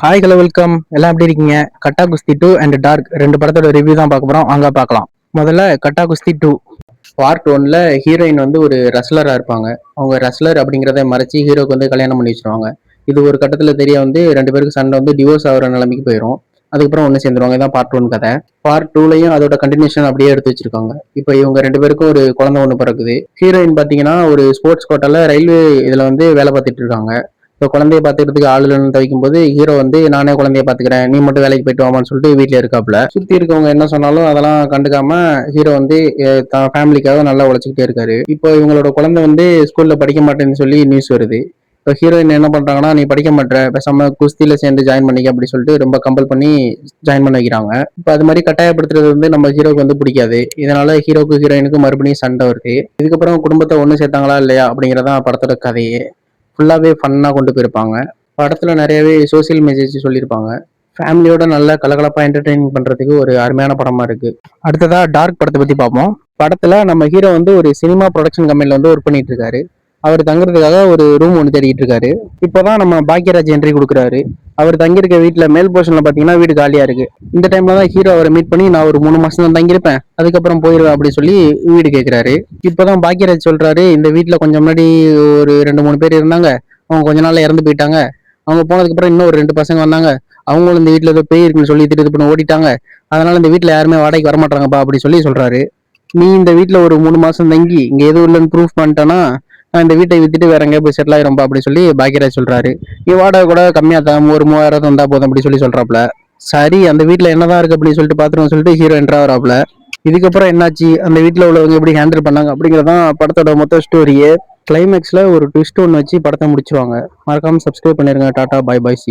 Hi hello welcome. எல்லாம் எப்படி இருக்கீங்க? கட்டா குஸ்தி 2 அண்ட் டார்க் ரெண்டு படத்தோட ரிவ்யூ தான் பார்க்க போறோம். அங்க பார்க்கலாம். முதல்ல கட்டா குஸ்தி 2 பார்ட் 1ல ஹீரோயின் வந்து ஒரு ரெஸ்லரா இருப்பாங்க. அவங்க ரெஸ்லர் அப்படிங்கிறத மறைச்சு ஹீரோக்கு வந்து கல்யாணம் பண்ணி வச்சிருவாங்க. இது ஒரு கட்டத்துல தெரிய வந்து ரெண்டு பேருக்கு சண்டை வந்து டிவோர்ஸ் ஆகிற நிலைமைக்கு போயிடும். அதுக்கப்புறம் ஒன்று சேர்ந்துருவாங்க. இதான் பார்ட் 1 கதை. பார்ட் 2லயும் அதோட கண்டினியூஷன் அப்படியே எடுத்து வச்சிருக்காங்க. இப்போ இவங்க ரெண்டு பேருக்கும் ஒரு குழந்தை ஒன்று பிறக்குது. ஹீரோயின் பார்த்தீங்கன்னா ஒரு ஸ்போர்ட்ஸ் கோட்டால ரயில்வே இதுல வந்து வேலை பார்த்துட்டு இருக்காங்க. இப்போ குழந்தைய பார்த்துக்கிறதுக்கு ஆள் இல்லைன்னு தவிக்கும் போது ஹீரோ வந்து நானே குழந்தைய பார்த்துக்கிறேன், நீ மட்டும் வேலைக்கு போயிட்டு வாமான்னு சொல்லிட்டு வீட்டில் இருக்காப்புல. சுற்றி இருக்கவங்க என்ன சொன்னாலும் அதெல்லாம் கண்டுக்காம ஹீரோ வந்து தான் ஃபேமிலிக்காக நல்லா உழைச்சிக்கிட்டே இருக்காரு. இப்போ இவங்களோட குழந்தை வந்து ஸ்கூல்ல படிக்க மாட்டேன்னு சொல்லி நியூஸ் வருது. இப்போ ஹீரோயின் என்ன பண்றாங்கன்னா, நீ படிக்க மாட்டேற, பேசாம குஸ்தியில சேர்ந்து ஜாயின் பண்ணிக்க அப்படி சொல்லிட்டு ரொம்ப கம்பல் பண்ணி ஜாயின் பண்ண வைக்கிறாங்க. இப்போ அது மாதிரி கட்டாயப்படுத்துறது வந்து நம்ம ஹீரோக்கு வந்து பிடிக்காது. இதனால ஹீரோக்கு ஹீரோயினுக்கு மறுபடியும் சண்டை வருது. இதுக்கப்புறம் குடும்பத்தை ஒன்று சேர்த்தாங்களா இல்லையா அப்படிங்கிறதான் படத்தோட கதையே. ஃபுல்லாகவே ஃபன்னாக கொண்டு போயிருப்பாங்க. படத்தில் நிறையவே சோசியல் மெசேஜ் சொல்லியிருப்பாங்க. ஃபேமிலியோட நல்ல கலகலப்பாக என்டர்டெயின் பண்ணுறதுக்கு ஒரு அருமையான படமாக இருக்குது. அடுத்ததாக டார்க் படத்தை பற்றி பார்ப்போம். படத்தில் நம்ம ஹீரோ வந்து ஒரு சினிமா ப்ரொடக்ஷன் கம்பெனியில் வந்து ஒர்க் பண்ணிட்டு இருக்காரு. அவர் தங்குறதுக்காக ஒரு ரூம் ஒன்று தேடிட்டு இருக்காரு. இப்போதான் நம்ம பாக்யராஜ் என்ட்ரி கொடுக்குறாரு. அவர் தங்கியிருக்க வீட்டில் மேல் போர்ஷன்ல பார்த்தீங்கன்னா வீடு காலியாக இருக்கு. இந்த டைம்ல தான் ஹீரோ அவரை மீட் பண்ணி, நான் ஒரு 3 மாசம் தான் தங்கியிருப்பேன், அதுக்கப்புறம் போயிடுவேன் அப்படி சொல்லி வீடு கேட்குறாரு. இப்போதான் பாக்யராஜ் சொல்றாரு, இந்த வீட்டில் கொஞ்சம் முன்னாடி ஒரு 2 3 பேர் இருந்தாங்க, அவங்க கொஞ்ச நாள்ல இறந்து போயிட்டாங்க. அவங்க போனதுக்கு அப்புறம் இன்னும் ஒரு 2 பசங்க வந்தாங்க, அவங்களும் இந்த வீட்டில் ஏதோ பேய் இருக்குன்னு சொல்லி இது பண்ணி ஓடிட்டாங்க. அதனால இந்த வீட்டில் யாருமே வாடகைக்கு வரமாட்டாங்கப்பா அப்படி சொல்லி சொல்றாரு. நீ இந்த வீட்டில் ஒரு 3 மாசம் தங்கி இங்க எதுவும் இல்லைன்னு ப்ரூஃப் பண்ணிட்டேன்னா நான் இந்த வீட்டை வித்துட்டு வேற எங்கேயா போய் செட்டில் ஆயிரும்பா அப்படி சொல்லி பாக்யராஜ் சொல்றாரு. நீ வாடகை கூட கம்மியா தான், ஒரு 3000 வந்தா போதும் அப்படி சொல்லி சொல்றாப்ல. சரி, அந்த வீட்டுல என்னதான் இருக்கு அப்படின்னு சொல்லிட்டு பாத்துருவோம் சொல்லிட்டு ஹீரோ என்ட்ரா வராப்ல. இதுக்கப்புறம் என்னாச்சு, அந்த வீட்டுல உள்ளவங்க எப்படி ஹேண்டில் பண்ணாங்க அப்படிங்கறதான் படத்தோட மொத்த ஸ்டோரியே. கிளைமேக்ஸ்ல ஒரு ட்விஸ்ட் ஒன்று வச்சு படத்தை முடிச்சிருவாங்க. மறக்காம சப்ஸ்கிரைப் பண்ணிருங்க. Tata bye bye C.